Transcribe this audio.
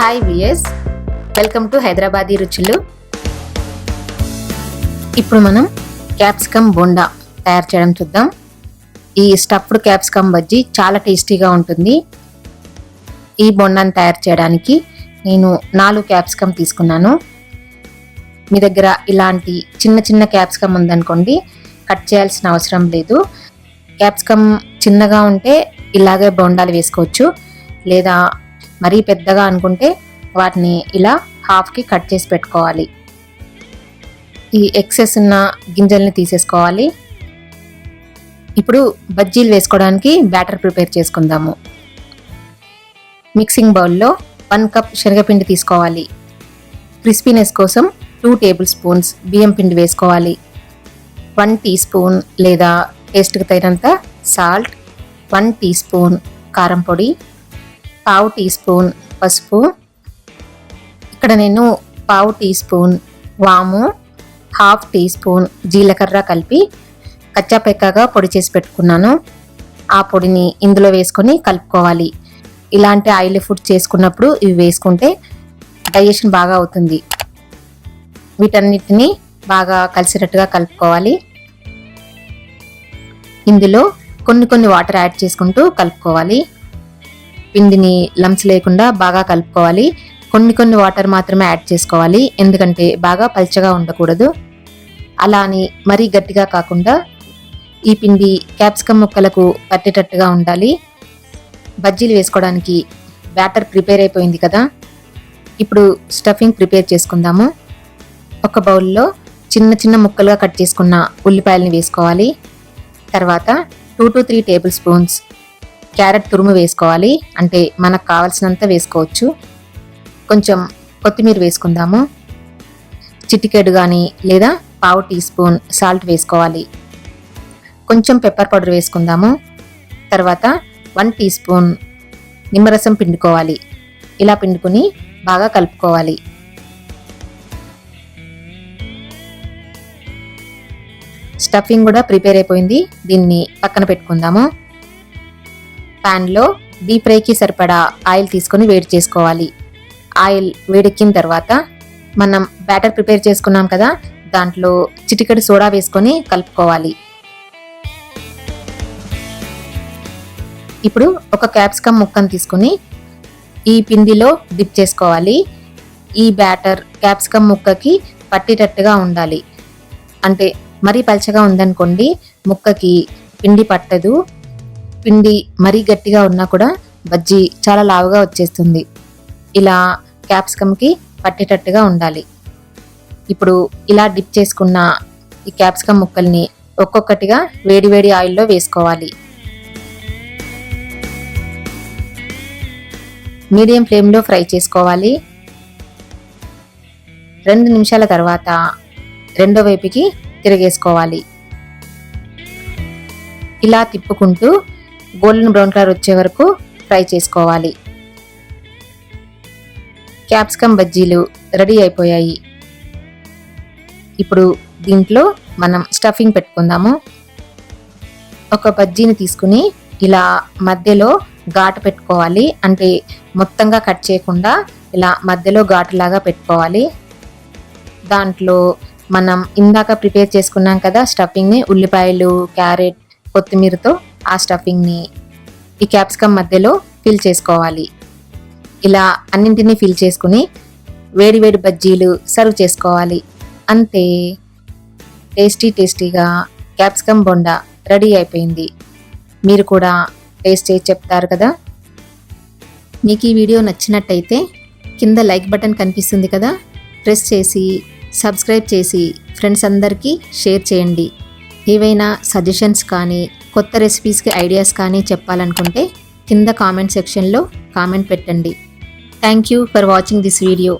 Hi విఎస్, welcome to హైదరాబాదీ రుచులు. ఇప్పుడు మనం క్యాప్సికమ్ బోండా తయారు చేయడం చూద్దాం. ఈ స్టఫ్డ్ క్యాప్సికమ్ బజ్జీ చాలా టేస్టీగా ఉంటుంది. ఈ బోండాను తయారు చేయడానికి నేను 4 క్యాప్సికమ్ తీసుకున్నాను. మీ దగ్గర ఇలాంటి చిన్న చిన్న క్యాప్సికమ్ ఉందనుకోండి, కట్ చేయాల్సిన అవసరం లేదు. క్యాప్సికమ్ చిన్నగా ఉంటే ఇలాగే బోండాలు వేసుకోవచ్చు, లేదా మరీ పెద్దగా అనుకుంటే వాటిని ఇలా హాఫ్కి కట్ చేసి పెట్టుకోవాలి. ఈ ఎక్సెస్ ఉన్న గింజల్ని తీసేసుకోవాలి. ఇప్పుడు బజ్జీలు వేసుకోవడానికి బ్యాటర్ ప్రిపేర్ చేసుకుందాము. మిక్సింగ్ బౌల్లో 1 కప్ శనగపిండి తీసుకోవాలి. క్రిస్పీనెస్ కోసం 2 టేబుల్ స్పూన్స్ బియ్యం పిండి వేసుకోవాలి. 1 టీ స్పూన్ లేదా టేస్ట్కి తగినంత సాల్ట్, 1 టీ స్పూన్ కారం పొడి, 1/2 టీ స్పూన్ పసుపు. ఇక్కడ నేను 1/2 టీ స్పూన్ వాము, 1/2 టీ స్పూన్ జీలకర్ర కలిపి కచ్చాపెక్కగా పొడి చేసి పెట్టుకున్నాను. ఆ పొడిని ఇందులో వేసుకొని కలుపుకోవాలి. ఇలాంటి ఆయిల్ ఫుడ్ చేసుకున్నప్పుడు ఇవి వేసుకుంటే డైజెషన్ బాగా అవుతుంది. వీటన్నిటిని బాగా కలిసేటట్టుగా కలుపుకోవాలి. ఇందులో కొన్ని వాటర్ యాడ్ చేసుకుంటూ కలుపుకోవాలి. పిండిని లంప్స్ లేకుండా బాగా కలుపుకోవాలి. కొన్ని వాటర్ మాత్రమే యాడ్ చేసుకోవాలి, ఎందుకంటే బాగా పల్చగా ఉండకూడదు. అలా అని మరీ గట్టిగా కాకుండా ఈ పిండి క్యాప్సికమ్ ముక్కలకు పట్టేటట్టుగా ఉండాలి. బజ్జీలు వేసుకోవడానికి బ్యాటర్ ప్రిపేర్ అయిపోయింది కదా. ఇప్పుడు స్టఫింగ్ ప్రిపేర్ చేసుకుందాము. ఒక బౌల్లో చిన్న ముక్కలుగా కట్ చేసుకున్న ఉల్లిపాయలని వేసుకోవాలి. తర్వాత 2 to 3 టేబుల్ స్పూన్స్ క్యారెట్ తురుము వేసుకోవాలి, అంటే మనకు కావాల్సినంత వేసుకోవచ్చు. కొంచెం కొత్తిమీర వేసుకుందాము. చిటికెడు కానీ లేదా 1/2 టీ స్పూన్ సాల్ట్ వేసుకోవాలి. కొంచెం పెప్పర్ పౌడర్ వేసుకుందాము. తర్వాత 1 టీ స్పూన్ నిమ్మరసం పిండుకోవాలి. ఇలా పిండుకొని బాగా కలుపుకోవాలి. స్టఫింగ్ కూడా ప్రిపేర్ అయిపోయింది. దీన్ని పక్కన పెట్టుకుందాము. ప్యాన్లో డీప్ ఫ్రైకి సరిపడా ఆయిల్ తీసుకొని వేడి చేసుకోవాలి. ఆయిల్ వేడెక్కిన తర్వాత మనం బ్యాటర్ ప్రిపేర్ చేసుకున్నాం కదా, దాంట్లో చిటికెడు సోడా వేసుకొని కలుపుకోవాలి. ఇప్పుడు ఒక క్యాప్సికమ్ ముక్కను తీసుకొని ఈ పిండిలో డిప్ చేసుకోవాలి. ఈ బ్యాటర్ క్యాప్సికమ్ ముక్కకి పట్టేటట్టుగా ఉండాలి. అంటే మరీ పల్చగా ఉందనుకోండి, ముక్కకి పిండి పట్టదు. పిండి మరీ గట్టిగా ఉన్నా కూడా బజ్జీ చాలా లావుగా వచ్చేస్తుంది. ఇలా క్యాప్సికమ్కి పట్టేటట్టుగా ఉండాలి. ఇప్పుడు ఇలా డిప్ చేసుకున్న ఈ క్యాప్సికమ్ ముక్కల్ని ఒక్కొక్కటిగా వేడి ఆయిల్లో వేసుకోవాలి. మీడియం ఫ్లేమ్లో ఫ్రై చేసుకోవాలి. 2 నిమిషాల తర్వాత రెండో వైపుకి తిరిగేసుకోవాలి. ఇలా తిప్పుకుంటూ గోల్డెన్ బ్రౌన్ కలర్ వచ్చే వరకు ఫ్రై చేసుకోవాలి. క్యాప్సికమ్ బజ్జీలు రెడీ అయిపోయాయి. ఇప్పుడు దీంట్లో మనం స్టఫింగ్ పెట్టుకుందాము. ఒక బజ్జీని తీసుకుని ఇలా మధ్యలో ఘాటు పెట్టుకోవాలి. అంటే మొత్తంగా కట్ చేయకుండా ఇలా మధ్యలో ఘాటులాగా పెట్టుకోవాలి. దాంట్లో మనం ఇందాక ప్రిపేర్ చేసుకున్నాం కదా స్టఫింగ్ని, ఉల్లిపాయలు, క్యారెట్, కొత్తిమీరతో ఆ స్టఫింగ్ని ఈ క్యాప్సికమ్ మధ్యలో ఫిల్ చేసుకోవాలి. ఇలా అన్నింటినీ ఫిల్ చేసుకుని వేడి బజ్జీలు సర్వ్ చేసుకోవాలి. అంతే, టేస్టీగా క్యాప్సికమ్ బోండా రెడీ అయిపోయింది. మీరు కూడా టేస్ట్ చేసి చెప్తారు కదా. మీకు ఈ వీడియో నచ్చినట్టయితే కింద లైక్ బటన్ కనిపిస్తుంది కదా, ప్రెస్ చేసి సబ్స్క్రైబ్ చేసి ఫ్రెండ్స్ అందరికీ షేర్ చేయండి. ఏవైనా సజెషన్స్ కానీ కొత్త రెసిపీస్కి ఐడియాస్ కానీ చెప్పాలనుకుంటే కింద కామెంట్ సెక్షన్లో కామెంట్ పెట్టండి. Thank you for watching this video.